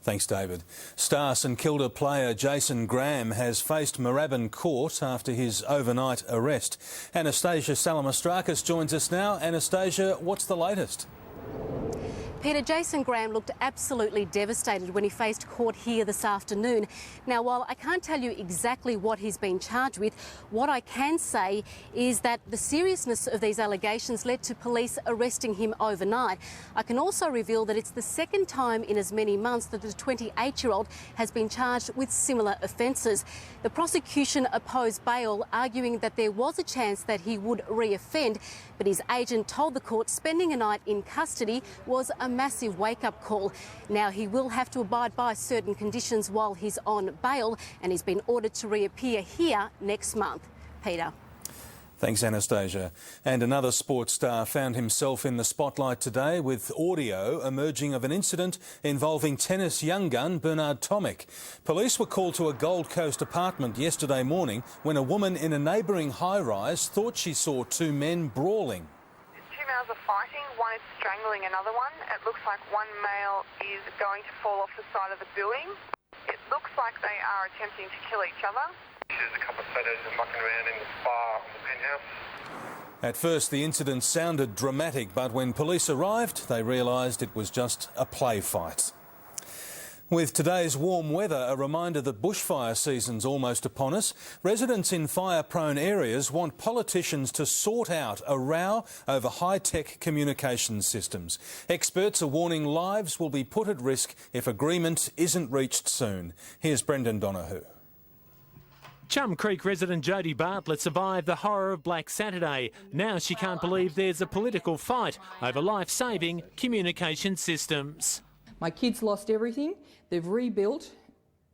Thanks, David. Star St Kilda player Jason Graham has faced Moorabbin Court after his overnight arrest. Anastasia Salamastrakis joins us now. Anastasia, what's the latest? Peter, Jason Graham looked absolutely devastated when he faced court here this afternoon. Now, while I can't tell you exactly what he's been charged with, what I can say is that the seriousness of these allegations led to police arresting him overnight. I can also reveal that it's the second time in as many months that the 28-year-old has been charged with similar offences. The prosecution opposed bail, arguing that there was a chance that he would re-offend, but his agent told the court spending a night in custody was a massive wake-up call. Now he will have to abide by certain conditions while he's on bail, and he's been ordered to reappear here next month. Peter. Thanks, Anastasia. And another sports star found himself in the spotlight today with audio emerging of an incident involving tennis young gun Bernard Tomic. Police were called to a Gold Coast apartment yesterday morning when a woman in a neighbouring high-rise thought she saw two men brawling. Two males are fighting, one is strangling another one. It looks like one male is going to fall off the side of the building. It looks like they are attempting to kill each other. There's a couple of photos of mucking around in the spa on the penthouse. At first the incident sounded dramatic, but when police arrived they realised it was just a play fight. With today's warm weather, a reminder that bushfire season's almost upon us. Residents in fire-prone areas want politicians to sort out a row over high-tech communications systems. Experts are warning lives will be put at risk if agreement isn't reached soon. Here's Brendan Donoghue. Chum Creek resident Jodie Bartlett survived the horror of Black Saturday. Now she can't believe there's a political fight over life-saving communication systems. My kids lost everything, they've rebuilt,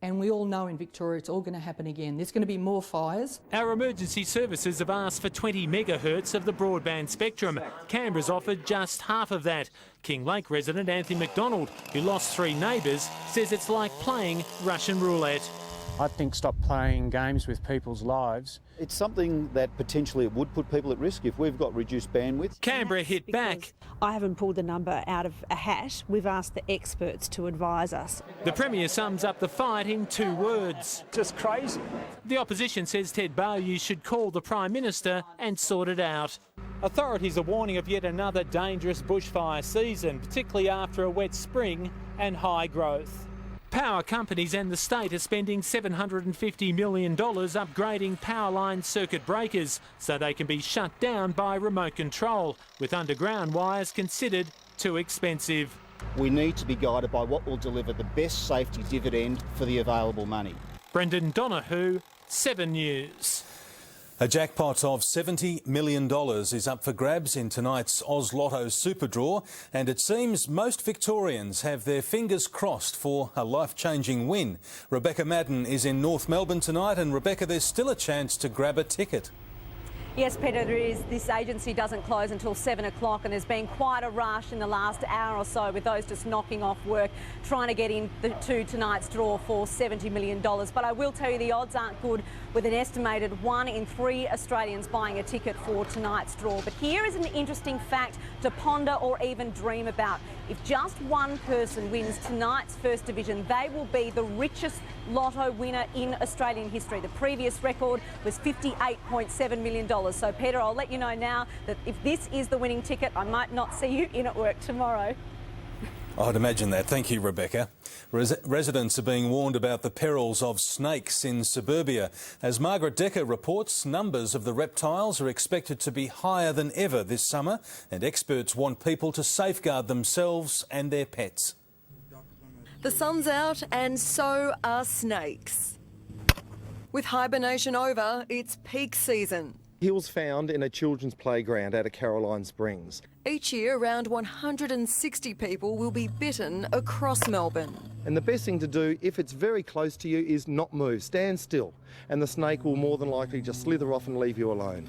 and we all know in Victoria it's all going to happen again. There's going to be more fires. Our emergency services have asked for 20 megahertz of the broadband spectrum. Canberra's offered just half of that. King Lake resident Anthony McDonald, who lost 3 neighbours, says it's like playing Russian roulette. I think stop playing games with people's lives. It's something that potentially it would put people at risk if we've got reduced bandwidth. Canberra hit back. I haven't pulled the number out of a hat. We've asked the experts to advise us. The Premier sums up the fight in 2 words. Just crazy. The opposition says Ted Baillieu should call the Prime Minister and sort it out. Authorities are warning of yet another dangerous bushfire season, particularly after a wet spring and high growth. Power companies and the state are spending $750 million upgrading power line circuit breakers so they can be shut down by remote control, with underground wires considered too expensive. We need to be guided by what will deliver the best safety dividend for the available money. Brendan Donoghue, 7 News. A jackpot of $70 million is up for grabs in tonight's Oz Lotto Super Draw, and it seems most Victorians have their fingers crossed for a life-changing win. Rebecca Madden is in North Melbourne tonight, and Rebecca, there's still a chance to grab a ticket. Yes, Peter, there is. This agency doesn't close until 7 o'clock, and there's been quite a rush in the last hour or so with those just knocking off work, trying to get into tonight's draw for $70 million. But I will tell you the odds aren't good, with an estimated 1 in 3 Australians buying a ticket for tonight's draw. But here is an interesting fact to ponder or even dream about. If just one person wins tonight's First Division, they will be the richest lotto winner in Australian history. The previous record was $58.7 million. So, Peter, I'll let you know now that if this is the winning ticket, I might not see you in at work tomorrow. I'd imagine that. Thank you, Rebecca. Residents are being warned about the perils of snakes in suburbia. As Margaret Decker reports, numbers of the reptiles are expected to be higher than ever this summer, and experts want people to safeguard themselves and their pets. The sun's out and so are snakes. With hibernation over, it's peak season. He was found in a children's playground out of Caroline Springs. Each year, around 160 people will be bitten across Melbourne. And the best thing to do, if it's very close to you, is not move. Stand still, and the snake will more than likely just slither off and leave you alone.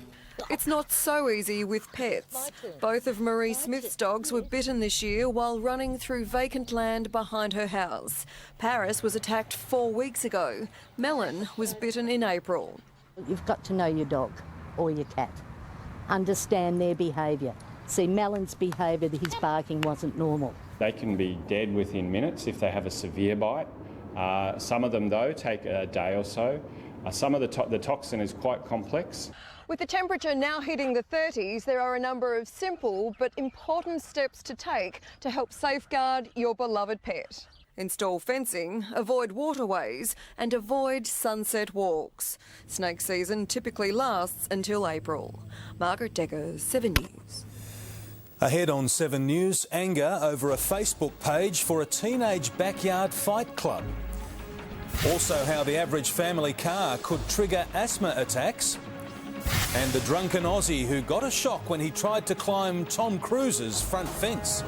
It's not so easy with pets. Both of Marie Smith's dogs were bitten this year while running through vacant land behind her house. Paris was attacked 4 weeks ago. Melon was bitten in April. You've got to know your dog or your cat. Understand their behaviour. See, Melon's behaviour, his barking wasn't normal. They can be dead within minutes if they have a severe bite. Some of them, though, take a day or so. Some of the toxin is quite complex. With the temperature now hitting the 30s, there are a number of simple but important steps to take to help safeguard your beloved pet. Install fencing, avoid waterways and avoid sunset walks. Snake season typically lasts until April. Margaret Decker, 7 News. Ahead on 7 News, anger over a Facebook page for a teenage backyard fight club. Also how the average family car could trigger asthma attacks. And the drunken Aussie who got a shock when he tried to climb Tom Cruise's front fence.